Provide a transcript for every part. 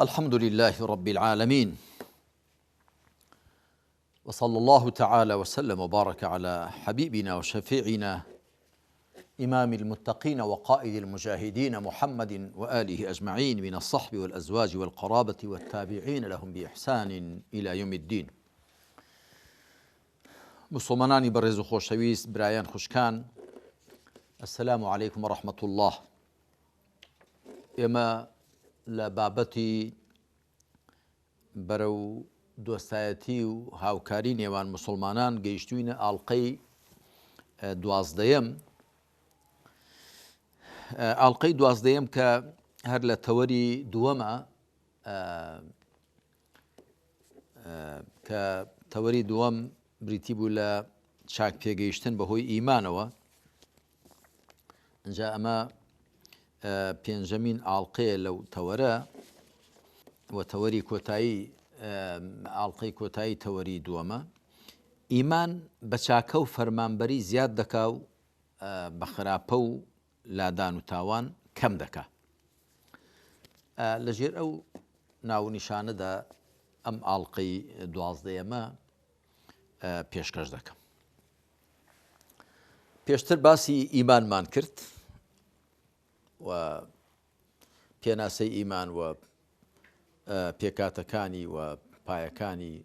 الحمد لله رب العالمين، وصلى الله تعالى وسلم وبارك على حبيبنا وشفيعنا إمام المتقين وقائد المجاهدين محمد وآله أجمعين من الصحب والأزواج والقرابة والتابعين لهم بإحسان إلى يوم الدين. مسلمانانی بەڕێز و خۆشەویست، برایان خوشکان، السلام عليكم ورحمة الله. ئێمە لە بابەتی بەرەو دۆستایەتی و هاوکاری نێوان مسلمانان گەیشتوینە ئاڵقەی دوازدەیەم کە هەر لە تەوەری دووەمە کە تەوەری دووەم بریتی بوو لە چاک پێگەیشتن بەهۆی ئیمانەوە. ئەنجا ئەمە پێنجەمین ئاڵقەیە لەو تەوەرە و تەوەری کۆتایی ئاڵقەی کۆتایی تەوەری دووەمە. ئیمان بە چاکە و فەرمانبەری زیاد دەکا و بە خراپە و لادان و تاوان کەم دەکا. لەژێر ئەو ناونیشانەدا ئەم ئاڵقەی دوازدەیەمە پێشکەش دەکەم. پێشتر باسی ئیمانمان کرد و پێناسەی ئیمان و پێکاتەکانی و پایەکانی،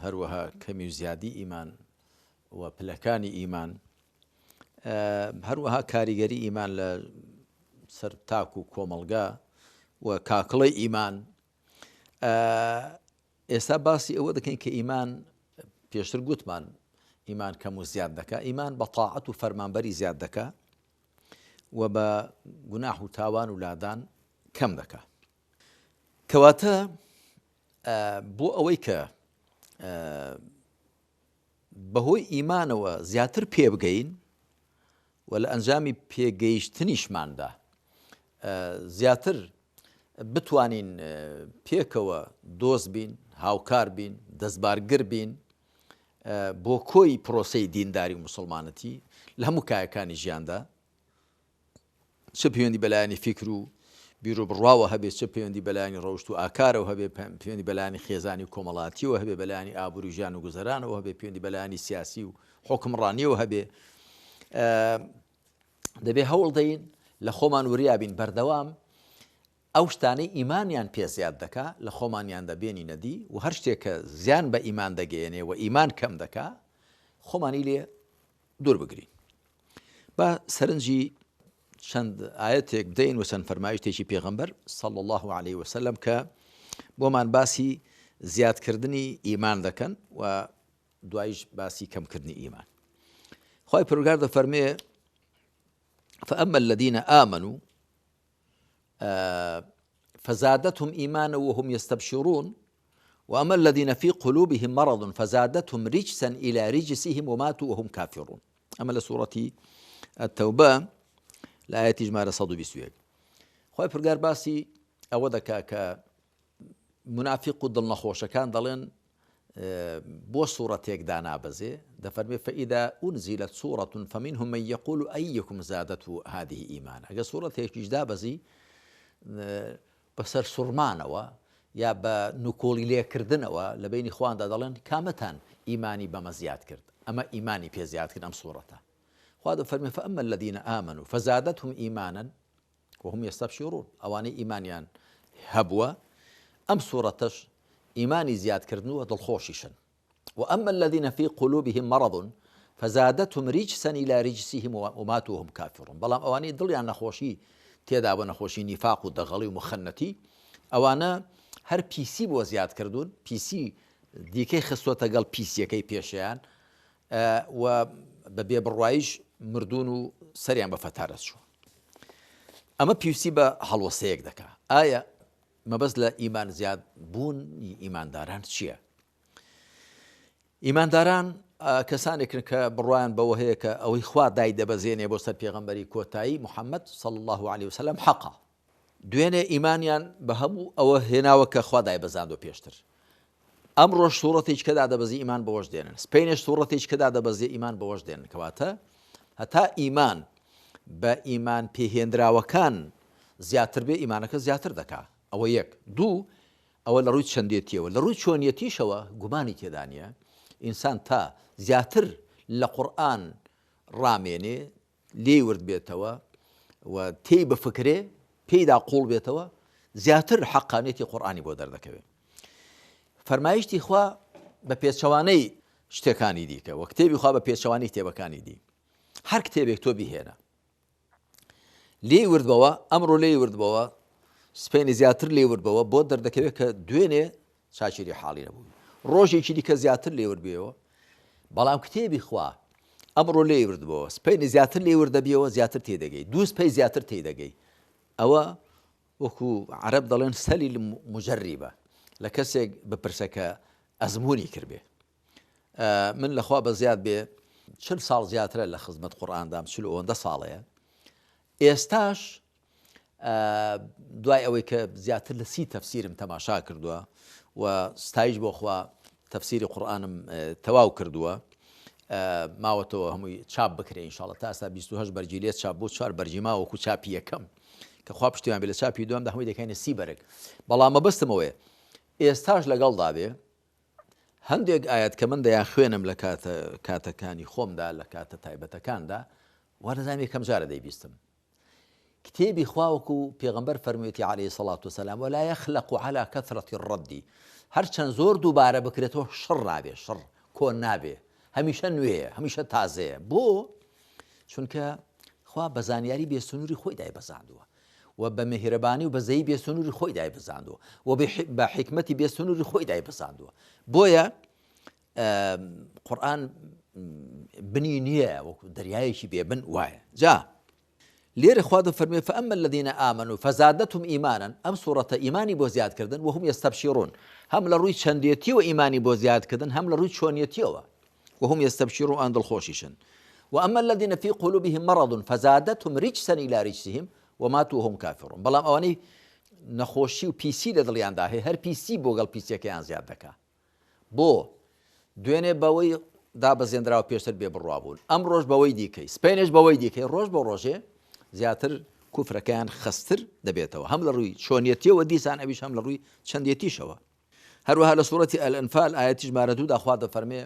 هەروەها کەمی و زیادی ئیمان و پلەکانی ئیمان، هەروەها کاریگەری ئیمان لە سەر تاک و کۆمەڵگا و کاکڵەی ئیمان. ئێستا باسی ئەوە دەکەین کە ئیمان، پێشتر گوتمان ئیمان کەم و زیاد دەکا، ئیمان بە تاعەت و فەرمانبەری زیاد دەکا و بە گوناح و تاوان و لادان کەم دەکا. کەواتە بۆ ئەوەی کە بەهۆی ئیمانەوە زیاتر پێ بگەین و لە ئەنجامی پێگەیشتنیشماندا زیاتر بتوانین پێکەوە دۆست بین، هاوکار بین، دەستبارگر بین بۆ کۆی پرۆسەی دینداری و موسڵمانەتی لە هەموو کایەکانی ژیاندا، چه پەیوەندی بەلایەنی فیکر و بیرۆ بڕواوە هەبێت، چه پەیوەندی بەلایەنی ڕەوشت و ئاکارەوە هەبێت، پەیوەندی بەلایەنی خێزانی و کۆمەڵاتیەوە هەبێت، بەلایەنی ئابووری ژیان و گوزەرانەوە هەبێت، پەیوەندی بەلایەنی سیاسی و حوکمڕانیەوە هەبێت. دەبێ هەوڵ دەین لە خۆمان وریابین بەردەوام ئەو شتانەی ئیمانیان پێ زیاد دەکا لە خۆمانیاندا بێنی نەدی و هەر شتێک کە زیان بە ئیمان دەگەیەنێ و ئیمان کەم دەکا خۆمانی لێ دوور بگرین. با سەرنجی چەند ئاەتێک بدەین و چەند فەرمایشتێکی پێغەمبەر صلی الله عليه وسلم کە بۆمان باسی زیادکردنی ئیمان دەکەن و دوایش باسی کەمکردنی ئیمان. خوای پەروەردگار دەفەرمێ: فأما الذين آمنوا فزادتهم إيمانا وهم يستبشرون وأما الذين في قلوبهم مرض فزادتهم رجسا إلى رجسهم وماتوا وهم كافرون. أما لسورة التوبة لآية جمارة صدو بسويق. خوای پەروەردگار باسی ئەوە دەکا کە منافق و دڵنەخۆشەکان دەڵێن بۆ سوورەتێک دانابەزێ، دەفەرمێ: فإذا أنزلت سورة فمنهم من يقول أيكم زادته هذه إيمانا. ئەگە سوورەتێکیش دابەزی بەسەر سوڕمانەوە یا بە نوکۆڵی لێکردنەوە لە بینی خواندا دەڵێن کامەتان ئیمانی بەمە زیاد کرد، ئەمە ئیمانی پێ زیاد کرد ئەم سوورەتە. خوا دەفەرمێ: فأما الذين آمنوا فزادتهم إيمانا وهم يستبشرون. ئەوانەی ئیمانیان هەبووە ئەم سوورەتەش ئیمانی زیادکردنەوە دڵخۆشیشن. وأما الذين في قلوبهم مرض فزادتهم رجسا إلى رجسهم وماتوا وهم كافرون. بەڵام ئەوانەی دڵیان نەخۆشی تێدا بۆ نەخۆشی نیفاق و دەغەڵی و مخەنەتی، ئەوانە هەر پیسی بۆ زیاد کردوون، پیسی دیکەی خستوەتە گەڵ پیسیەکەی پێشیان و بە بێبڕواییش مردون و سەریان بە فەتارەت چوو. ئەمە پێویستی بە هەڵوەسەیەک دەکا. ئایا مەبەست لە ئیمان زیاد بوون ئیمانداران چییە؟ ئیمانداران کەسانێکن کە بڕوایان بەوە هەیە کە ئەوەی خوا دای دەبەزێنێ بۆ سەر پێغەمبەری کۆتایی محەممەد صلی الله عليه وسلم حەقا. دوێنێ ئیمانیان بە هەموو ئەوە هێناوە کە خوا دای بەزاندۆ پێشتر. ئەمڕۆژ سوورەتێک کەدا دەبەزی ئیمان بەوەش دێنن، سپەینێش سوورەتێک کەدا دەبەزی ئیمان بەوەش دێنن. کەواتە هەتا ئیمان بە ئیمان پێهێنراوەکان زیاتر بێ، ئیمانەکە زیاتر دەکا. ئەوە یەک دوو ئەوە لە ڕووی چەندێتیەوە لە ڕووی چۆنیەتیشەوە گومانی تێدا نیە ئینسان تا زیاتر لە قورئان ڕامێنێ لێ ورد بێتەوە و تێی بفکرێ پێیدا قوڵ بێتەوە زیاتر حەقانیەتی قورئانی بۆ دەردەکەوێت فەرمایشتی خوا بە پێچەوانەی شتەکانی دیکە و کتێبی خوا بە پێچەوانەی کتێبەکانی دی هەر کتێبێک تۆ بیهێنە لێی وردبەوە ئەمڕۆ لێی وردبەوە سپێنی زیاتر لێ وردبەوە بۆ دەردەکەوێت کە دوێنێ چاچێری حاڵی نەبوو ڕۆژێکی دیکە زیاتر لێ وردبێەوە بەڵام کتێبی خوا ئەمڕۆ لێ وردبەوە سپێنی زیاتر لێ وردەبیەوە زیاتر تێدەگەی دوو سپەی زیاتر تێدەگەی ئەوە وەکو عەرەب دەڵێن سەلی مجەریبە لە کەسێک بپرسە کە ئەزمموی کردبێ من لەخوا بە زیاد بێ 40 ساڵ زیاترە لە خزمەت قورئاندام 40 ساڵەیە ئێستاش دوای ئەوەی کە زیاتر لە 30 تەفسیرم تەماشا کردووە و ستایش بۆ خوا تەفسیری قورئانم تەواو کردووە ماوەتەوە هەمووی چاپ بکرێ ئینشاڵڵا تا ئێستا 28 بەرجی لێت چاپ بۆ 4 بەرجی ماوەکو چاپی یەکەم کە خوا پشتیوان بێ لە چاپی دووەم دا هەمووی دەکەینە 30 بەرگ بەڵام مەبەستمەوەیە ئێستاش لەگەڵدا بێ هەندێک ئاەت کە من دەیان خوێنم لە کاتەکانی خۆمدا لە کاتە تایبەتەکاندا وا دەزانم یەکەم جارە دەیبیستم کتێبی خواوەکو پێغەمبەر فەرموویەتی عەلەیهی سەڵات وسەلام ولا یەخلق عەلا کەثرەتی الرەد هەرچەند زۆر دووبارە بکرێتەوە شڕ نابێ شڕ کۆن نابێ هەمیشە نوێیە هەمیشە تازەیە بۆ چونکە خوا بە زانیاری بێسنووری خۆی دایبەزاندووە و بە میهرەبانی و بەزەیی بێسنووری خۆی دایبەزاندووە و بە حکمەتی بێسنووری خۆی دایبەزاندووە بۆیە قورئان بنی نییە وەکو دەریایەکی بێبن وایە جا لێرە خوا دەفەرمێ فەئەمە الذین ئامنوا فزادتهم ئیمانا ئەم سوورەتە ئیمانی بۆ زیادکردن وهم یستەبشرون هەم لە ڕووی چەندێتیەوە ئیمانی بۆ زیادکردن هەم لە ڕووی چۆنیەتیەوە وهم يستبشرون ئەن دڵخۆشیشن وأما الذين في قلوبهم مرض فزادتهم رجسا إلى رجسهم وماتوا وهم كافرون بەڵام ئەوانەی نەخۆشی و پیسی لە دڵیاندا هەیە هەر پیسی بۆگەڵ پیسەکەیان زیاد دەکات بۆ دوێنێ بەوەی دابەزێنراوە پێشتر بێ بڕوابوون ئەم ڕۆژ بەوەی دیکەی سپێنێش بەوەی دیکەی ڕۆژ بۆ ڕۆژێ زیاتر کوفرەکەیان خستر دەبێتەوە هەم لە ڕووی چۆنیەتیەوە دیسان ئەویش هەم لە ڕووی چەندێتیشەوە هەروەها لە سوورەتی ئەلئەنفال ئایەتی ژمارە 2 دا خوا دەفەرمێ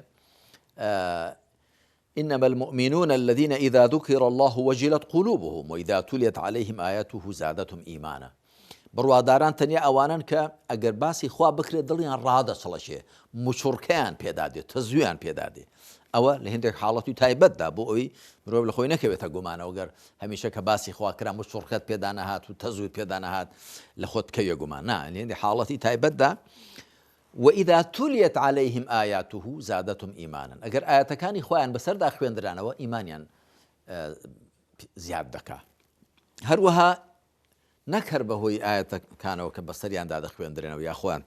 إنما المؤمنون الذين إذا ذكر الله وجلت قلوبهم وإذا تليت عليهم آياته زادتهم إيمانا بڕواداران تەنیا ئەوانن کە ئەگەر باسی خوا بکرێت دڵیان ڕادەچڵەشێ مچورکەیان پێدادێت تەزویان پێدادێ ئەوە لە هێندێک حاڵەتی تایبەتدا بۆ ئەوی مرۆڤ لە خۆی نەکەوێتە گومانەوە گەر هەمیشە کە باسی خوا کرا مچورکەت پێدا نەهات و تەزویت پێدا نەهات لە خۆت بکەوێ گومان نا لە هێندێک حاڵەتی تایبەتدا وإذا تليت عليهم آياته زادتهم إيمانا ئەگەر ئاەتەکانی خۆیان بەسەردا خوێندرانەوە ئیمانیان زیاد دەکا هەروەها نەکەر بەهۆی ئاەتەکانەوە کە بەسەریاندا دەخوێندرێنەوە یا خۆیان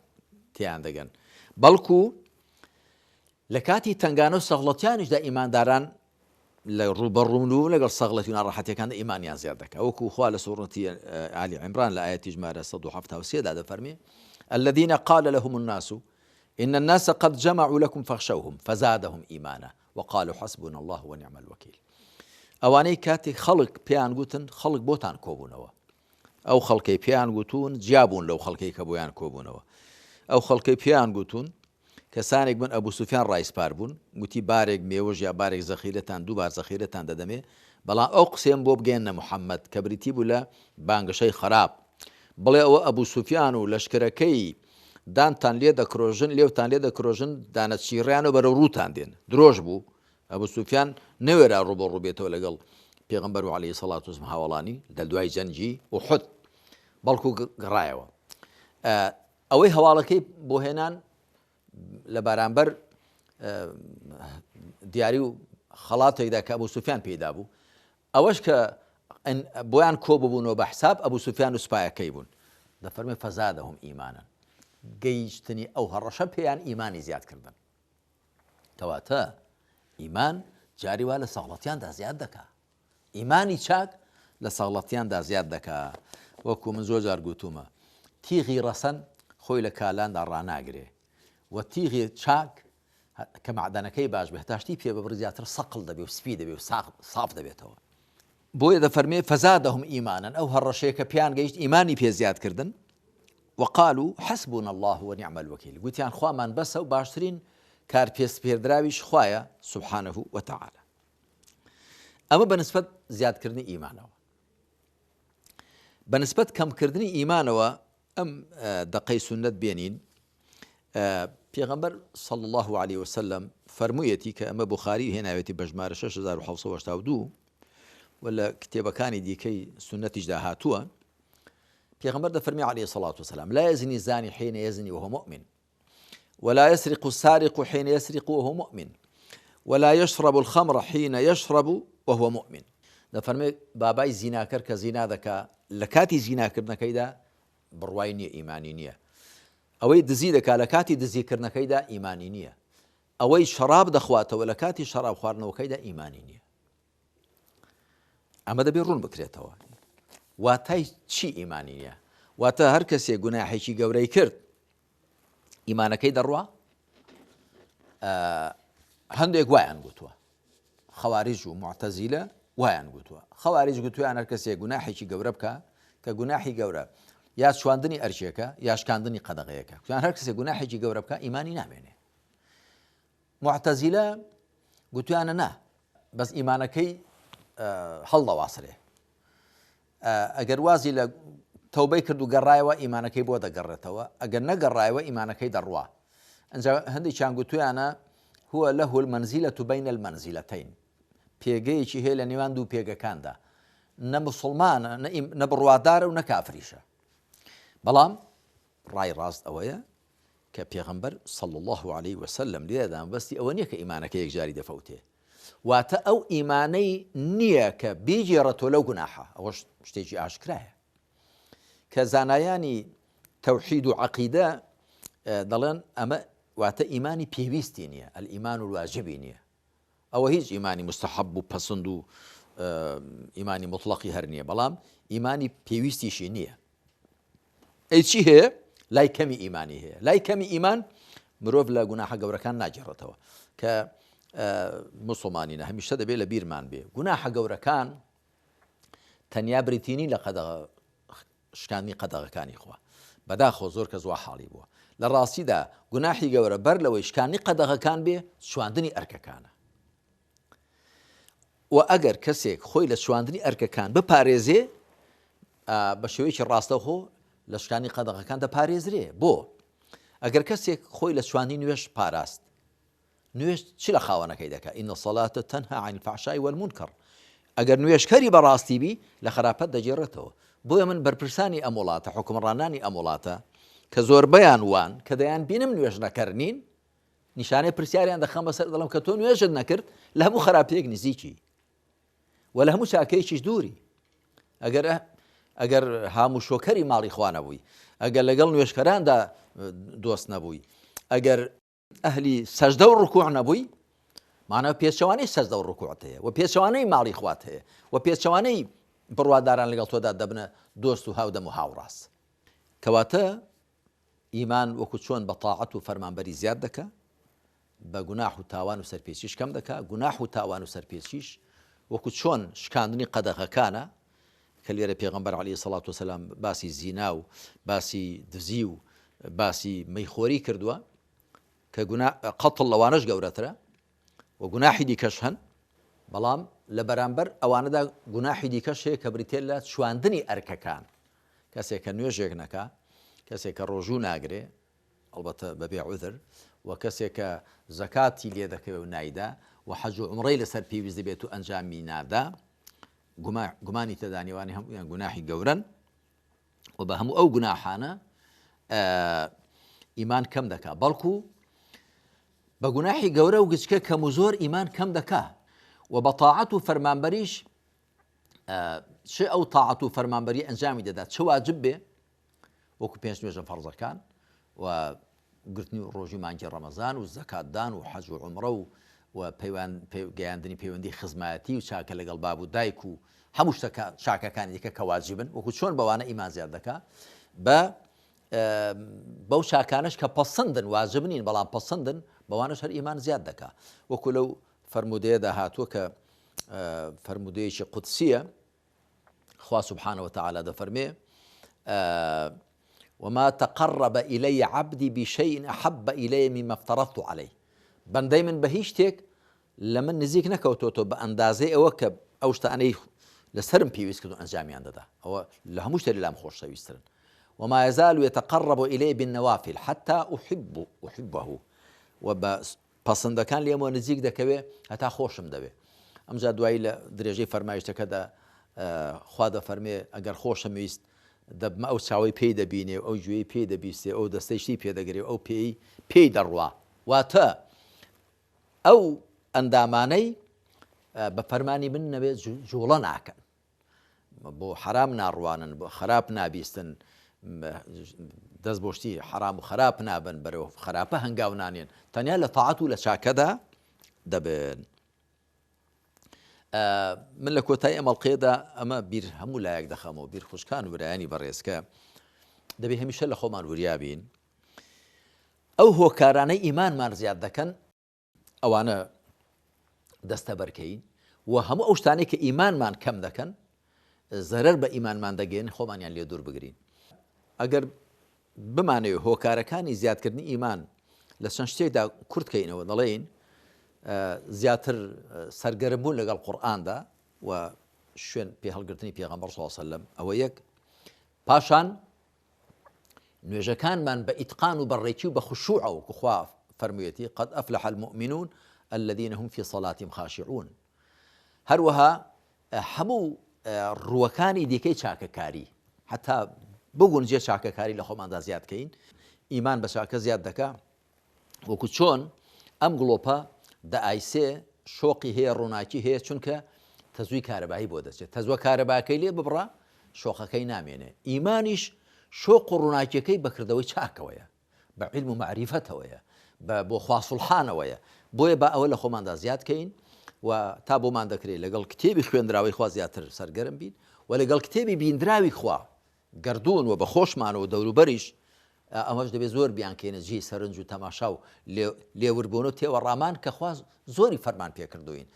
تیان دەگەن بەڵکو لە کاتی تنگانە و سەغڵەتیانیشدا ئیمانداران لە ڕوبەڕوون و لەگەڵ سەغڵەتی و ناڕەحەتیەکاندا ئیمانیان زیاد دەکات وەکو خوا لە سوورەتی ئالی عیمران لە ئاەتی ژمارە 173 دا دەفەرمێ الذين قال لهم الناس إن الناس قد جمعوا لكم فاخشوهم فزادهم إيمانا وقالوا حسبنا الله ونعم الوكيل ئەوانەی کاتێک خەڵک پێیان گوتن خەڵک بۆتان کۆبوونەوە ئەو خەڵکەی پێیان گوتون جیابوون لەو خەڵکەی کە بۆیان کۆبوونەوە ئەو خەڵکەی پێیان گوتون کەسانێک بن ئەبوو سوفیان ڕایسپار بوون گوتی بارێک مێوەژ یا بارێک زەخیرەتان دووبار زەخیرەتان دەدەمێ بەڵام ئەو قسەیان بۆ بگەێنە محەممەد کە بریتی بوو لە بانگەشەی خراپ بڵێ ئەوە ئەبوو سوفیان و لەشکرەکەی دانتان لێ دەکرۆژن لێوتان لێ دەکرۆژن دانەچیڕیان و بەرە ڕووتان دێن درۆژ بوو ئەبوو سوفیان نەوێرا ڕوبە ڕووبێتەوە لەگەڵ پێغەمبەر و عەلەیهی سەڵات وسلام هاوڵانی لە دوای جەنگی ئوحود بەڵکو گەڕایەوە ئەوەی هەواڵەکەی بۆ هێنان لە بەرامبەر دیاری و خەڵاتێکدا کە ئەبوو سوفیان پێدا بوو ئەوەش کە بۆیان کۆببوونەوە بە حساب ئەبوو سوفیان و سوپایەکەی بوون دەفەرمێ فەزادەهم ئیمانن گەیشتنی ئەو هەڕەشە پێیان ئیمانی زیادکردن کەواتە ئیمان جاری وا لە سەغڵەتیاندا زیاد دەکا ئیمانی چاک لە سەغڵەتیاندا زیاد دەکا وەکو من زۆر جار گوتومە تیغی ڕەسەن خۆی لە کالاندا ڕاناگرێ و تیغی چاک کە معدەنەکەی باش بێ هەتاشتی پێ ببڕ زیاتر سەقڵ دەبێ و سپی دەبێ و ساف دەبێتەوە بۆیە دەفەرمێ فەزادەهم ئیمانن ئەو هەڕەشەیە کە پێیان گەیشت ئیمانی پێ زیادکردن وقالوا حسبنا الله ونعم الوكيل قوتيان خوامان بس وباشترين كار بيس بيردراويش خوايا سبحانه وتعالى. أما بالنسبة زياد كردني إيمانه بالنسبة كم كردني إيمانه أم دقي سنة بينين پیغمبر صلى الله عليه وسلم فرمويتي كأما بخاري هنا يتي بجمار 6782 ولا كتابة كان ديكي سنة جداهاتوا پیغمبر ده فرمي عليه الصلاة والسلام لا يزني الزاني حين يزني وهو مؤمن ولا يسرق السارق حين يسرق وهو مؤمن ولا يشرب الخمر حين يشرب وهو مؤمن. ده فرمي باباي زيناكر كزينا ذكا لكاتي زيناكر نكيدا برواينية إيمانينية ئەوەی دزی دەکا لە کاتی دزیکردنەکەیدا ئیمانی نییە ئەوەی شەراب دەخواتەوە لە کاتی شەراب خواردنەوەکەیدا ئیمانی نییە. ئەمە دەبێت ڕوون بکرێتەوە. واتای چی ئیمانی نییە؟ واتە هەر کەسێک گوناحێکی گەورەی کرد ئیمانەکەی دەڕوا؟ هەندێک وایان گوتووە خەواریج و معتەزیلە وایان گوتووە. خەواریج گوتویان هەر کەسێک گوناحێکی گەورە بکە کە گوناحی گەورە یا شواندنی ئەرچێکە یا شکاندنی قەدەغەیەکە کویان هەر کەسێک گوناحێکی گەورە بکە ئیمانی نامێنێ. معتەزیلە گوتویانە نا بەس ئیمانەکەی هەڵدەواسرێ ئەگەر وازی لە تەوبەی کرد و گەڕایەوە ئیمانەکەی بۆ دەگەڕێتەوە ئەگەر نەگەڕایەوە ئیمانەکەی دەڕوا. ئەنجا هەندێکیان گوتویانە هو له المنزلة بين المنزلتين پێگەیەکی هەیە لە نێوان دوو پێگەکاندا نە موسڵمانە نە بڕوادارە و نە کافریشە. بەڵام ڕای ڕاست ئەوەیە کە پێغەمبەر صلی الله عليه وسلم لێدا بەستی ئەوە نییە کە ئیمانەکە یەکجاری دەفەوتێ واتە ئەو ئیمانەی نییە کە بیجێڕێتەوە لەو گوناحە ئەوەش شتێکی ئاشکرایە کە زانایانی تەوحید و عەقیدە دەڵێن ئەمە واتە ئیمانی پێویستی نییە ئەلئیمان الواجبی نییە ئەوە هیچ ئیمانی مستحەب و پەسەند و ئیمانی مطلقی هەر نییە بەڵام ئیمانی پێویستیشی نییە. ئەی چی هەیە؟ لای کەمی ئیمانی هەیە. لای کەمی ئیمان مرۆڤ لە گوناحە گەورەکان ناجێڕێتەوە کە موسڵمانینە هەمیشە دەبێت لە بیرمان بێ گوناحە گەورەکان تەنیا بریتینی لە شکاندنی قەدەغەکانی خوا بەداخۆ زۆر کە زوا حاڵی بووە لە ڕاستیدا گوناحی گەورە بەر لەوەی شکاندنی قەدەغەکان بێ شواندنی ئەرکەکانە و ئەگەر کەسێک خۆی لە شواندنی ئەرکەکان بپارێزێ بە شێوەیەکی ڕاستەوخۆ لە شکانی قەدەغەکان دەپارێزرێ. بۆ ئەگەر کەسێک خۆی لە شواندنی نوێژ پاراست نوێژ چی لە خاوەنەکەی دەکات؟ ئین الصەلاة تەنها عن الفحشاء والمنکر. ئەگەر نوێژکەری بەڕاستی بی لە خراپەت دەجێڕێتەوە. بۆیە من بەرپرسانی ئەم وڵاتە حکومڕانانی ئەم وڵاتە کە زۆربەیان وان کە دەیان بینم نوێژ نەکردنین نیشانەی پرسیاریان دەخەم بەسەر دەڵم کە تۆ نوێژت نەکرد لە هەموو خراپەیەک نزیکی و لە هەموو چاکەیەکیش دووری. ئەگەر هاموو شۆکەری ماڵی خوا نەبووی ئەگەر لەگەڵ نوێژکەراندا دۆست نەبووی ئەگەر ئەهلی سەجدە و ڕکوع نەبووی مانەوە پێچەوانەی سەجدە و ڕکوعت هەیە و پێچەوانەی ماڵی خوات هەیە و پێچەوانەی بڕواداران لەگەڵ تۆدا دەبنە دۆست و هاودەم و هاوڕاست. کەواتە ئیمان وەکو چۆن بە تاعەت و فەرمانبەری زیاد دەکا بە گوناح و تاوان و سەرپێچیش کەم دەکا. گوناح و تاوان و سەرپێچیش وەکو چۆن شکاندنی قەدەغەکانە کە لێرە پێغەمبەر عەلەیهی سەڵات وسەلام باسی زینا و باسی دزی و باسی مەیخۆری کردووە کە قەتڵ لەوانەش گەورەترە و گوناحی دیکەش هەن بەڵام لە بەرامبەر ئەوانەدا گوناحی دیکەش هەیە کە بریتێ لە شواندنی ئەرکەکان. کەسێک کە نوێژێک نەکا کەسێک کە ڕۆژوو ناگرێ ئەڵبەتە بەبێ عوذر و کەسێک کە زەکاتی لێ دەکەوێ و نایدا و حەج و عومرەی لەسەر پێویست دەبێت و ئەنجامی نادا گومانی تەدانیوانی هەموویان گوناحی گەورن و بە هەموو ئەو گوناحانە ئیمان کەم دەکا بەڵکو بە گوناحی گەورە و گچکە کەم و زۆر ئیمان کەم دەکا و بە تاعەت و فەرمانبەریش چ ئەو تاعەت و فەرمانبەری ئەنجامی دەدات چ واجب بێ وەکو پێنج نوێژە فەرزەکان و گرتنی و ڕۆژی مانگی ڕەمەزان و زەکاتدان و حەج و عومرە و گەیاندنی پەیوەندی خزمەتی و چاکە لەگەڵ باب و دایک و هەموو شتەکە چاکەکانی دیکە کە واجبن وەکو چۆن بەوانە ئیمان زیاد دەکا بەو چاکانش کە پەسەندن واجب نین بەڵام پەسەندن بەوانش هەر ئیمان زیاد دەکا. وەکو لەو فەرمودەیەدا هاتووە کە فەرمودەیەکی قودسیە خوا سبحانه وتعالى دەفەرمێ وما تقرب إلي عبدي بشيء أحب إلي مما افترضت عليه. بەندەی من بە هیچ شتێک لە من نزیک نەکەوتۆتۆ بە ئەندازەی ئەوە کە ئەو شتانەی لەسرم پێویست کردو ئەنجامیان دەدا، ئەوە لە هەموو شتێک لام خۆشەویستترن. وما يزال يتقرب إلي بالنوافل حتى أحبه. وبەپەسەندەکان لێمەوە نزیک دەکەوێ هەتا خۆشم دەوێ. ئەمجا دوایی لە درێژەی فەرمایشتەکەدا خوا دەفەرمێ ئەگەر خۆشم ویست دەبمە ئەو چاوەی پێی دەبینێ، ئەو گوێی پێی دەبیستێ، ئەو دەستەی شتی پێدەگرێ، ئەو پێی دەڕوا. واتە ئەو ئەندامانەی بە فەرمانی من نەبێت جوڵە ناکەن، بۆ حرام ناڕوانن، بۆ خراپ نابیستن، دەست بۆشتی حرام و خراپ نابن، بەرەو خراپە هەنگاو نانێن، تەنیا لە تاعەت و لە چاکەدا دەبن. من لە کۆتایی ئەمەڵقەیەدا ئەمە بیر هەموو لایەک دەخەمەوە، بیر خوشکان و برایانی بەڕێزکە دەبێ هەمیشە لە خۆمان وریابین. ئەو هۆکارانەی ئیمانمان زیاد دەکەن ئەوانە دەستە بەرکەین، و هەموو ئەو شتانەی کە ئیمانمان کەم دەکەن زەرەر بە ئیمانمان دەگەین، خۆمانیان لێ دوور بگرین. ئەگەر بمانەوێت هۆکارەکانی زیادکردنی ئیمان لە چەند شتێکدا کورتکەینەوە، دەڵێین زیاتر سەرگەرم بوون لەگەڵ قورئاندا و شوێن پێ هەڵگرتنی پێغەمبەر صلی الله علیه وسلم ئەوە یەک. پاشان نوێژەکانمان بە ئیتقان و بەڕێکی و بە خشووع و خوا فەرموویەتی قد أفلح المؤمنون الذين هم في صلاتهم خاشعون. هەروەها هەموو ڕووەکانی دیکەی چاکەکاری، حتا بگونجێ چاکەکاری لە خۆماندا زیادکەین، ئیمان بە چاکە زیاد دەکا. وەکو چۆن ئەم گڵۆپە دەئایسێ شۆقی هەیە، ڕووناکی هەیە، چونکە تەزووی کارەبایی بۆ دەچێت. تەزووە کارەباکەی لێ ببڕە شۆخەکەی نامێنێ. ئیمانیش شۆق و ڕووناکیەکەی بەکردەوەی چاکەوەیە، بە عیلم و معریفەتەوەیە، بۆ خواسوڵحانەوەیە. بۆیە با ئەوە لە خۆماندا زیادکەین و تا بۆمان دەکرێت لەگەڵ کتێبی خوێندراوی خوا زیاتر سەرگەرم بین، و لەگەڵ کتێبی بینراوی خوا گردوون و بە خۆشمانەوە دەوروبەریش ئەمەش دەبێت زۆر بیانکەینە جێی سەرنج و تەماشا و لێوربوون و تێوەڕامان کە خوا زۆری فەرمان پێکردوین.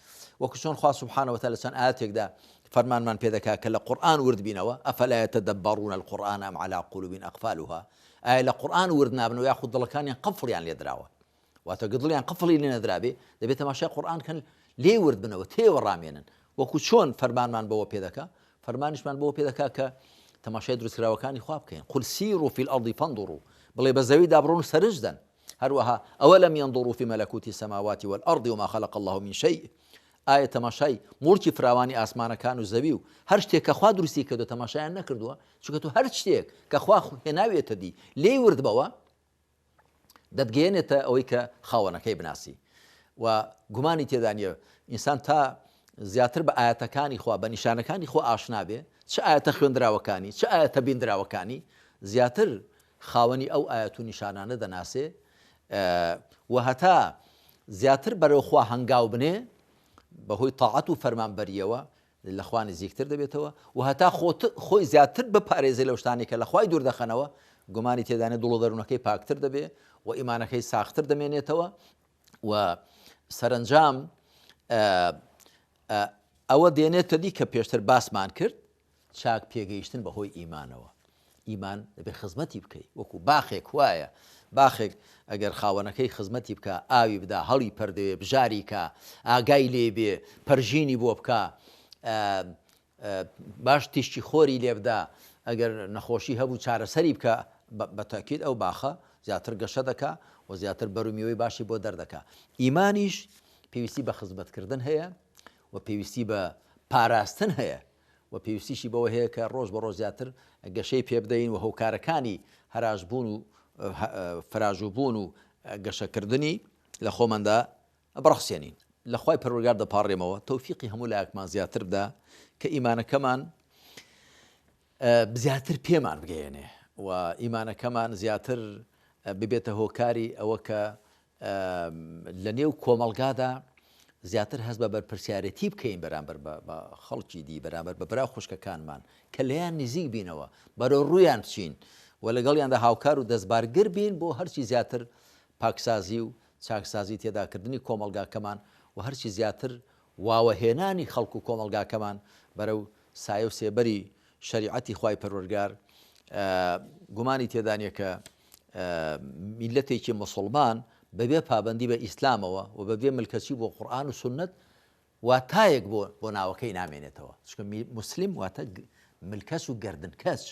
وەکو چۆن خوا سوبحانەهو وتەعالا لە چەند ئایەتێکدا فەرمانمان پێ دەکات کە لە قورئان ورد بینەوە ئەفەلا یەتەدەبەڕون القورئان ئەم عەلا قولوب ئەقفالوها. ئایا لە قورئان ورد نابنەوە یاخود دڵەکانیان قفڵیان لێ دراوە، واتە گدڵیان قفڵی لێ نەدرابێ، دەبێت تەماشای قورئان کەن، لێ ورد بنەوە، تێوەڕامێنن. وەکو چۆن فەرمانمان بەوە پێ دەکات، فەرمانیشمان بەوە پێ دەکات کە تەماشای دروستکراوەکانی خوا بکەین. قل سیروا فی الأرض فانظروا، بڵێ بە زەویدا بڕۆن و سەرنجدەن. هەروەها ئەوەلەم ينظروا في ملكوت السماوات والأرض وما خلق الله من شيء. ئایا تەماشای موڵکی فراوانی ئاسمانەکان و زەوی و هەر شتێک کە خوا دروستی کردو تەماشایان نەکردووە؟ چونکە تو هەر شتێک کە خوا هێناوێتە دی لێی ورد بەوە دەتگەێنێتە ئەوەی کە خاوەنەکەی بناسی. و گومانی تێدا نیە ئینسان تا زیاتر بە ئاەتەکانی خوا، بە نیشانەکانی خوا ئاشنا بێ، چه ئاەتە خوێندراوەکانی، چه ئاەتە بیندراوەکانی، زیاتر خاوەنی ئەو ئاەت و نیشانانە دەناسێ، و هەتا زیاتر بەرەو خوا هەنگاو بنێ بەهۆی تاعەت و فەرمانبەریەوە لە خوا نزیکتر دەبێتەوە، و هەتا خۆی زیاتر بپارێزێ لەو شتانی کە لە خوای دوور دەخەنەوە، گومانی تێدانێت دڵ و دەروونەکەی پاکتر دەبێ و ئیمانەکەی ساختر دەمێنێتەوە. و سەرنجام ئەوە دێنێتە دی کە پێشتر باسمان کرد، چاک پێگەیشتن بەهۆی ئیمانەوە. ئیمان دەبێت خزمەتی بکەیت، وەکو باخێک وایە، باخێک ئەگەر خاوەنەکەی خزمەتی بکە، ئاوی بدا، هەڵی پەردەوێ، بژاری کە، ئاگای لێ بێ، پەرژینی بۆ بکە، باش تیشتی خۆری لێ بدا، ئەگەر نەخۆشی هەبوو چارەسەری بکە، بە تاکید ئەو باخە زیاتر گەشە دەکا و زیاتر بەرومیەوەی باشی بۆ دەردەکا. ئیمانیش پێویستی بە خزمەتکردن هەیە و پێویستی بە پاراستن هەیە و پێویستیشی بەوە هەیە کە ڕۆژ بە ڕۆژ زیاتر گەشەی پێ بدەین و هۆکارەکانی هەراشبوون و فراژوبوون و گەشەکردنی لە خۆماندا بڕەخسێنین. لە خوای پەروەردگار دەپاڕێمەوە تەوفیقی هەموو لایەکمان زیاتر بدا کە ئیمانەکەمان زیاتر پێمان بگەێنێ و ئیمانەکەمان زیاتر ببێتە هۆکاری ئەوە کە لە نێو کۆمەڵگادا زیاتر هەست بە بەرپرسیارەتی بکەین بەرامبەر بە خەڵکی دی، بەرامبەر بە براو خوشکەکانمان کە لەیان نزیک بینەوە، بەرەو ڕوویان بچین و لەگەڵیاندا هاوکار و دەستبارگر بین بۆ هەرچی زیاتر پاکسازی و چاکسازی تێداکردنی کۆمەڵگاکەمان و هەرچی زیاتر واوەهێنانی خەڵک و کۆمەڵگاکەمان بەرەو سایە و سێبەری شەریعەتی خوای پەروەردگار گومانی تێدانە کە میلەتێکی مسلمان بەبێ پابندی بە ئیسلامەوە و بەبێ ملکەچی بۆ قورئان و سنت واتایەک بۆ ناوەکەی نامێنێتەوە. چکە مسلم واتە ملکەس و گردنکەس.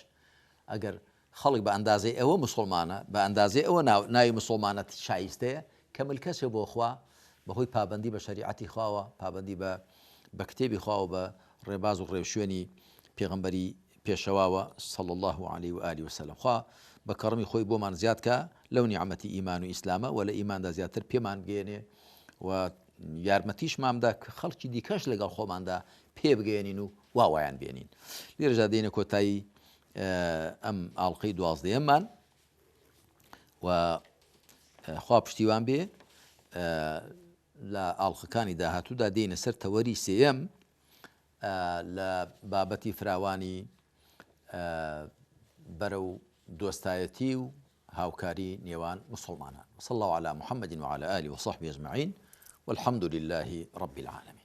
ئەگەر خەڵک بە ئەندازەی ئەوە مسلمانە، بە ئەندازەی ئەوە ناوی مسلمانەت شایستەیە کە ملکەسێ بۆ خوا بەهۆی پابندی بە شریعەتی خواوە، پابندی بە کتێبی خواوە، بە ڕێباز و ڕێوشێنی پێغەمبەری پێشەواوە صلی الله عليه و آله وسلم. خوا بە کەڕەمی خۆی بۆمان زیاد کە لەو نیعمەتی ئیمان و ئیسلامە و لە ئیماندا زیاتر پێمان بگەێنێ و یارمەتیشمامدا کە خەڵکی دیکەش لەگەڵ خۆماندا پێ بگەێنین و واوایان بێنین. لێرەجا دێنە کۆتایی ئەم ئاڵلقەی 12ەممان و خوا پشتیوان بێ لە ئاڵلقەکانی داهاتوودا دێنە سەر تەوەری سێەم لە بابەتی فراوانی بەرەو دۆستایەتی و هاوکاری نێوان مسلمانان. وصلى الله على محمد وعلى آله وصحبه أجمعين والحمد لله رب العالمين.